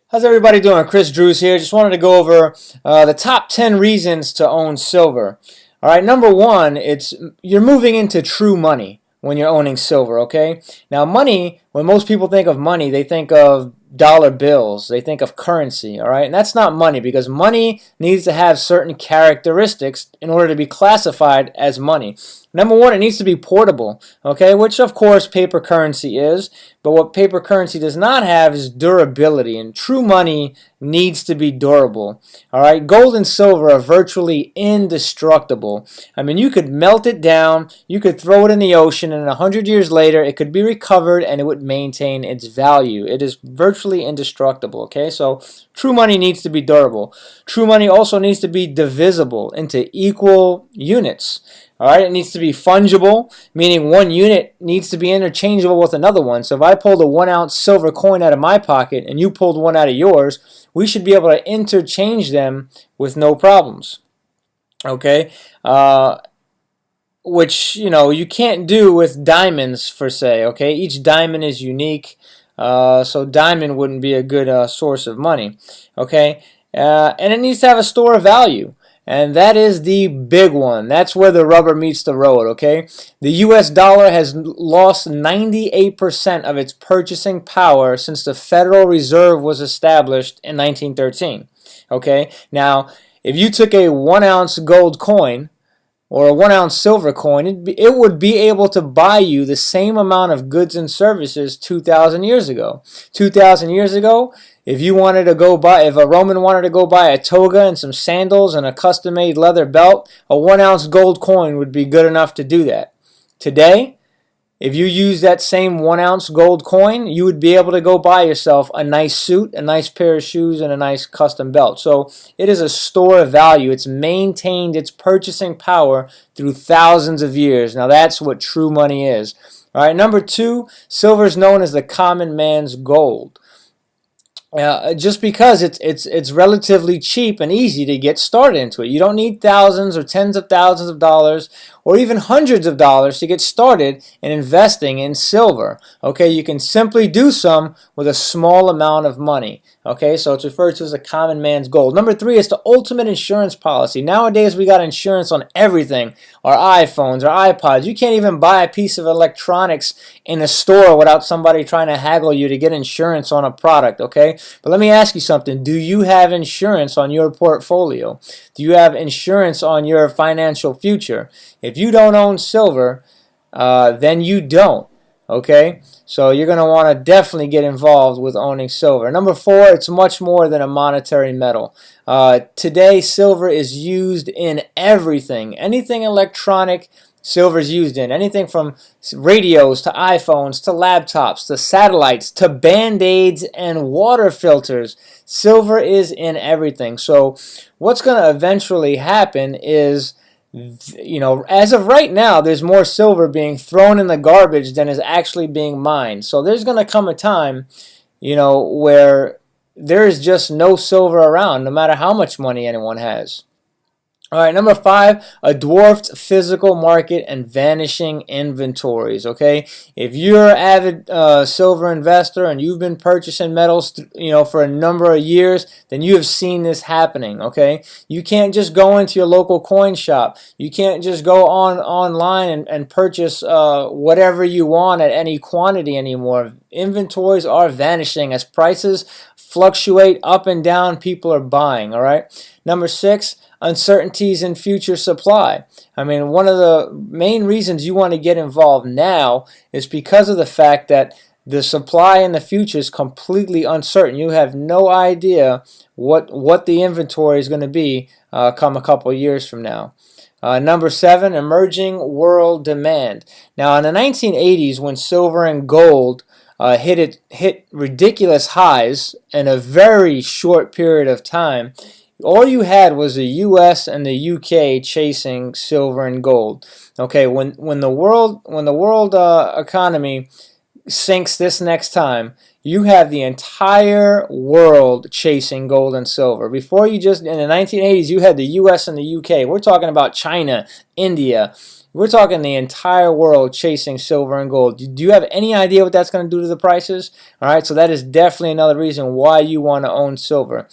How's everybody doing? Chris Drews here. Just wanted to go over the top 10 reasons to own silver. All right, number one, you're moving into true money when you're owning silver, okay? Now, money, when most people think of money, they think of dollar bills. They think of currency, all right? And that's not money, because money needs to have certain characteristics in order to be classified as money. Number one, it needs to be portable, okay, which of course paper currency is, but what paper currency does not have is durability, and true money needs to be durable. All right, gold and silver are virtually indestructible. I mean, you could melt it down, you could throw it in the ocean, and 100 years later it could be recovered and it would maintain its value. It is virtually indestructible, okay? So true money needs to be durable. True money also needs to be divisible into equal units. All right, it needs to be fungible, meaning one unit needs to be interchangeable with another one. So if I pulled a 1-ounce silver coin out of my pocket and you pulled one out of yours, we should be able to interchange them with no problems. Okay, which you can't do with diamonds per se. Okay, each diamond is unique, so diamond wouldn't be a good source of money. Okay, and it needs to have a store of value. And that is the big one. That's where the rubber meets the road, okay? The US dollar has lost 98% of its purchasing power since the Federal Reserve was established in 1913, okay? Now, if you took a 1-ounce gold coin or a 1-ounce silver coin, it would be able to buy you the same amount of goods and services 2,000 years ago. 2,000 years ago, if a Roman wanted to go buy a toga and some sandals and a custom-made leather belt, a 1-ounce gold coin would be good enough to do that. Today, if you use that same 1-ounce gold coin, you would be able to go buy yourself a nice suit, a nice pair of shoes, and a nice custom belt. So it is a store of value. It's maintained its purchasing power through thousands of years. Now that's what true money is. All right, number two, silver is known as the common man's gold. Just because it's relatively cheap and easy to get started into it. You don't need thousands or tens of thousands of dollars or even hundreds of dollars to get started in investing in silver. Okay, you can simply do some with a small amount of money. Okay, so it's referred to as a common man's gold. Number three is the ultimate insurance policy. Nowadays we got insurance on everything. Our iPhones, our iPods. You can't even buy a piece of electronics in a store without somebody trying to haggle you to get insurance on a product, okay? But let me ask you something. Do you have insurance on your portfolio? Do you have insurance on your financial future? If you don't own silver, then you don't. Okay, so you're going to want to definitely get involved with owning silver. Number four, it's much more than a monetary metal. Today, silver is used in everything. Anything electronic, silver is used in. Anything from radios to iPhones to laptops to satellites to Band-Aids and water filters. Silver is in everything. So what's going to eventually happen is, as of right now, there's more silver being thrown in the garbage than is actually being mined. So there's going to come a time, where there is just no silver around, no matter how much money anyone has. All right, number five, a dwarfed physical market and vanishing inventories, okay? If you're an avid silver investor and you've been purchasing metals, for a number of years, then you have seen this happening, okay? You can't just go into your local coin shop. You can't just go online and purchase whatever you want at any quantity anymore. Inventories are vanishing as prices fluctuate up and down. People are buying, all right? Number six, uncertainties in future supply. I mean, one of the main reasons you want to get involved now is because of the fact that the supply in the future is completely uncertain. You have no idea what the inventory is going to be come a couple years from now. Number seven, emerging world demand. Now, in the 1980s, when silver and gold hit ridiculous highs in a very short period of time, all you had was the U.S. and the U.K. chasing silver and gold. Okay, when the world economy sinks this next time, you have the entire world chasing gold and silver. Before, in the 1980s, you had the U.S. and the U.K. We're talking about China, India, We're talking the entire world chasing silver and gold. Do you have any idea what that's going to do to the prices? All right, so that is definitely another reason why you want to own silver.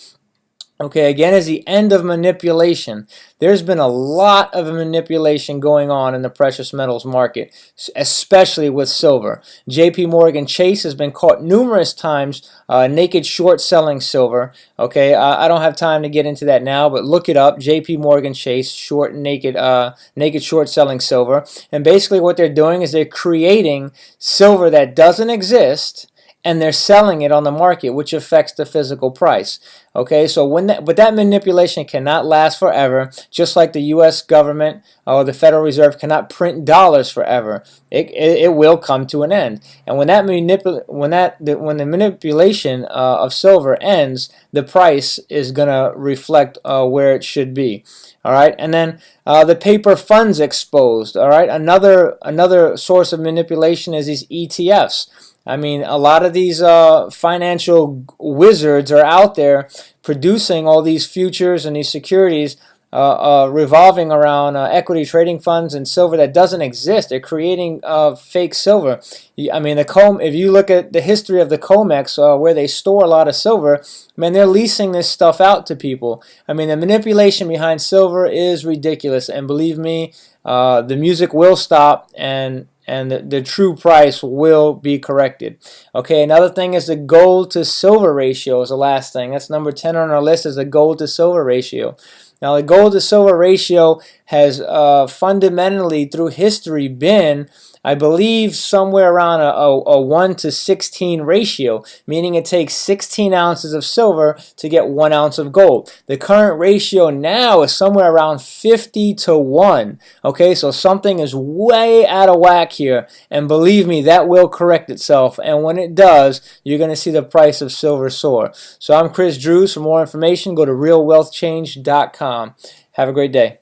Okay, again, is the end of manipulation. There's been a lot of manipulation going on in the precious metals market, especially with silver. JP Morgan Chase has been caught numerous times naked short selling silver. Okay, I don't have time to get into that now, but look it up. JP Morgan Chase naked short selling silver. And basically what they're doing is they're creating silver that doesn't exist, and they're selling it on the market, which affects the physical price. Okay, so but that manipulation cannot last forever, just like the U.S. government or the Federal Reserve cannot print dollars forever. It will come to an end, and when the manipulation of silver ends, the price is gonna reflect where it should be. All right, and then the paper funds exposed. All right, another source of manipulation is these ETFs. I mean, a lot of these financial wizards are out there producing all these futures and these securities revolving around equity trading funds and silver that doesn't exist. They're creating fake silver. I mean, if you look at the history of the COMEX, where they store a lot of silver, man, they're leasing this stuff out to people. I mean, the manipulation behind silver is ridiculous, and believe me, the music will stop, and the true price will be corrected. Okay, another thing is the gold to silver ratio is the last thing. That's number 10 on our list, is the gold to silver ratio. Now, the gold to silver ratio has fundamentally through history been, I believe, somewhere around a 1 to 16 ratio, meaning it takes 16 ounces of silver to get 1 ounce of gold. The current ratio now is somewhere around 50 to 1. Okay, so something is way out of whack here, and believe me, that will correct itself, and when it does, you're going to see the price of silver soar. So I'm Chris Drews. For more information, go to realwealthchange.com. Have a great day.